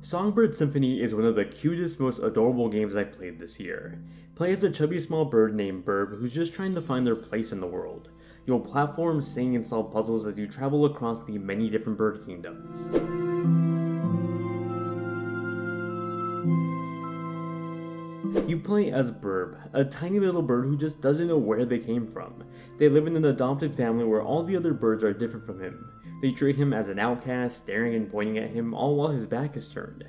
Songbird Symphony is one of the cutest, most adorable games I played this year. Play as a chubby small bird named Birb who's just trying to find their place in the world. You'll platform, sing, and solve puzzles as you travel across the many different bird kingdoms. You play as Birb, a tiny little bird who just doesn't know where they came from. They live in an adopted family where all the other birds are different from him. They treat him as an outcast, staring and pointing at him all while his back is turned.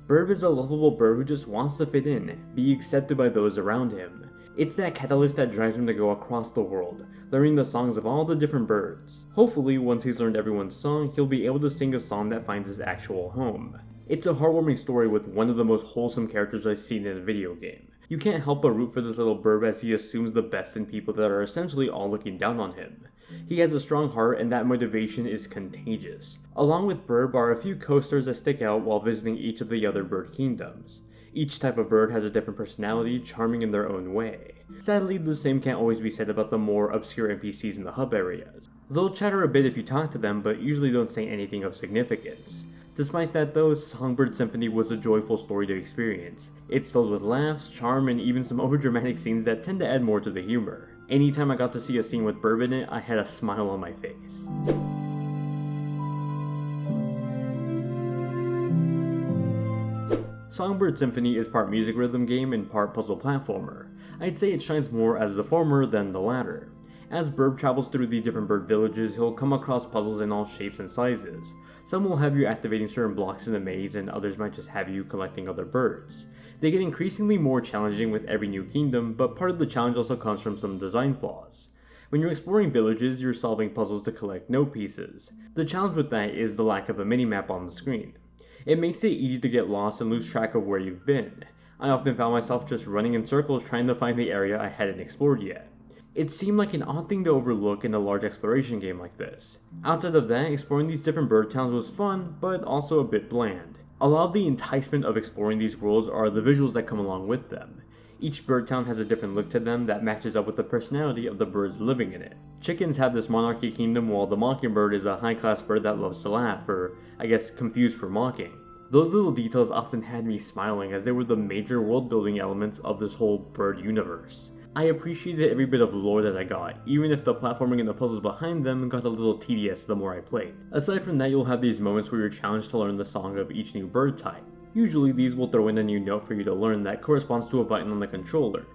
Birb is a lovable bird who just wants to fit in, be accepted by those around him. It's that catalyst that drives him to go across the world, learning the songs of all the different birds. Hopefully, once he's learned everyone's song, he'll be able to sing a song that finds his actual home. It's a heartwarming story with one of the most wholesome characters I've seen in a video game. You can't help but root for this little bird as he assumes the best in people that are essentially all looking down on him. He has a strong heart and that motivation is contagious. Along with Birb are a few coasters that stick out while visiting each of the other bird kingdoms. Each type of bird has a different personality, charming in their own way. Sadly, the same can't always be said about the more obscure NPCs in the hub areas. They'll chatter a bit if you talk to them, but usually don't say anything of significance. Despite that though, Songbird Symphony was a joyful story to experience. It's filled with laughs, charm, and even some overdramatic scenes that tend to add more to the humor. Anytime I got to see a scene with Birb in it, I had a smile on my face. Songbird Symphony is part music rhythm game and part puzzle platformer. I'd say it shines more as the former than the latter. As Birb travels through the different bird villages, he'll come across puzzles in all shapes and sizes. Some will have you activating certain blocks in the maze, and others might just have you collecting other birds. They get increasingly more challenging with every new kingdom, but part of the challenge also comes from some design flaws. When you're exploring villages, you're solving puzzles to collect note pieces. The challenge with that is the lack of a minimap on the screen. It makes it easy to get lost and lose track of where you've been. I often found myself just running in circles trying to find the area I hadn't explored yet. It seemed like an odd thing to overlook in a large exploration game like this. Outside of that, exploring these different bird towns was fun, but also a bit bland. A lot of the enticement of exploring these worlds are the visuals that come along with them. Each bird town has a different look to them that matches up with the personality of the birds living in it. Chickens have this monarchy kingdom while the mockingbird is a high-class bird that loves to laugh, or I guess confused for mocking. Those little details often had me smiling as they were the major world-building elements of this whole bird universe. I appreciated every bit of lore that I got, even if the platforming and the puzzles behind them got a little tedious the more I played. Aside from that, you'll have these moments where you're challenged to learn the song of each new bird type. Usually these will throw in a new note for you to learn that corresponds to a button on the controller.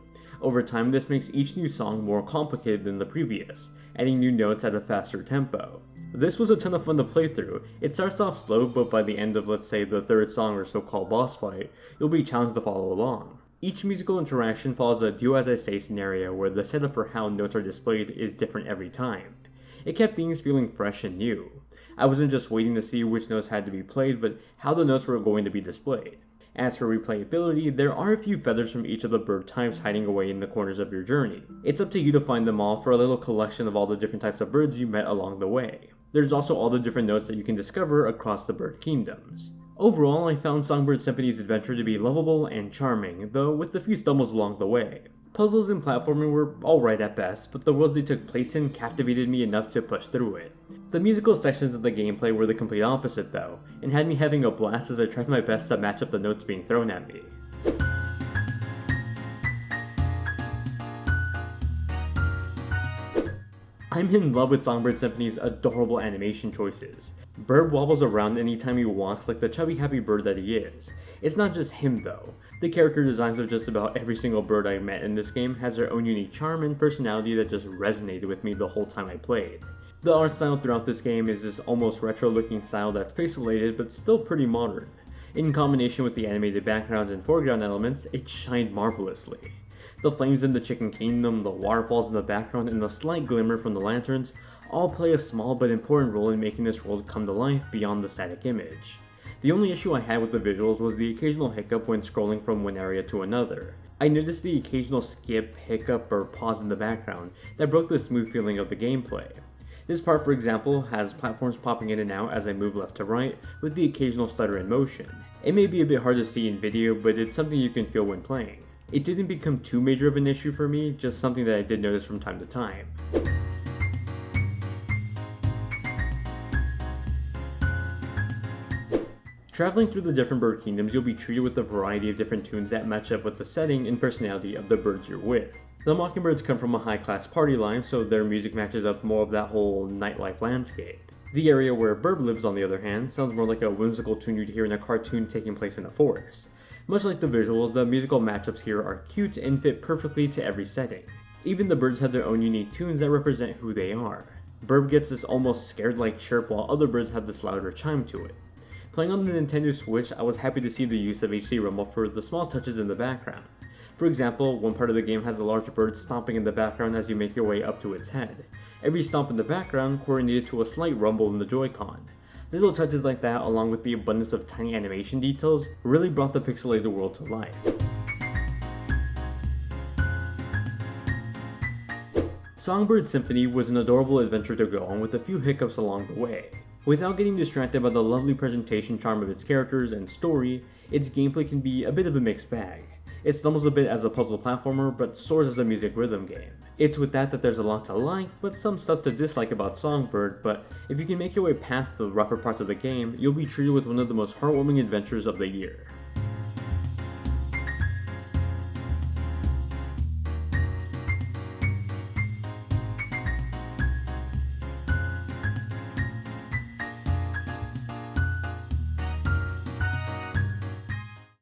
Over time, this makes each new song more complicated than the previous, adding new notes at a faster tempo. This was a ton of fun to play through. It starts off slow, but by the end of, let's say, the third song or so-called boss fight, you'll be challenged to follow along. Each musical interaction follows a do as I say scenario where the setup for how notes are displayed is different every time. It kept things feeling fresh and new. I wasn't just waiting to see which notes had to be played, but how the notes were going to be displayed. As for replayability, there are a few feathers from each of the bird types hiding away in the corners of your journey. It's up to you to find them all for a little collection of all the different types of birds you met along the way. There's also all the different notes that you can discover across the bird kingdoms. Overall, I found Songbird Symphony's adventure to be lovable and charming, though with a few stumbles along the way. Puzzles and platforming were alright at best, but the worlds they took place in captivated me enough to push through it. The musical sections of the gameplay were the complete opposite though, and had me having a blast as I tried my best to match up the notes being thrown at me. I'm in love with Songbird Symphony's adorable animation choices. Birb wobbles around anytime he walks like the chubby happy bird that he is. It's not just him though. The character designs of just about every single bird I met in this game has their own unique charm and personality that just resonated with me the whole time I played. The art style throughout this game is this almost retro looking style that's pixelated but still pretty modern. In combination with the animated backgrounds and foreground elements, it shined marvelously. The flames in the Chicken Kingdom, the waterfalls in the background, and the slight glimmer from the lanterns all play a small but important role in making this world come to life beyond the static image. The only issue I had with the visuals was the occasional hiccup when scrolling from one area to another. I noticed the occasional skip, hiccup, or pause in the background that broke the smooth feeling of the gameplay. This part, for example, has platforms popping in and out as I move left to right, with the occasional stutter in motion. It may be a bit hard to see in video, but it's something you can feel when playing. It didn't become too major of an issue for me, just something that I did notice from time to time. Traveling through the different bird kingdoms, you'll be treated with a variety of different tunes that match up with the setting and personality of the birds you're with. The mockingbirds come from a high-class party line, so their music matches up more of that whole nightlife landscape. The area where Birb lives, on the other hand, sounds more like a whimsical tune you'd hear in a cartoon taking place in a forest. Much like the visuals, the musical matchups here are cute and fit perfectly to every setting. Even the birds have their own unique tunes that represent who they are. Birb gets this almost scared-like chirp, while other birds have this louder chime to it. Playing on the Nintendo Switch, I was happy to see the use of HD Rumble for the small touches in the background. For example, one part of the game has a large bird stomping in the background as you make your way up to its head. Every stomp in the background coordinated to a slight rumble in the Joy-Con. Little touches like that, along with the abundance of tiny animation details, really brought the pixelated world to life. Songbird Symphony was an adorable adventure to go on with a few hiccups along the way. Without getting distracted by the lovely presentation charm of its characters and story, its gameplay can be a bit of a mixed bag. It stumbles a bit as a puzzle platformer, but soars as a music rhythm game. It's with that there's a lot to like, but some stuff to dislike about Songbird, but if you can make your way past the rougher parts of the game, you'll be treated with one of the most heartwarming adventures of the year.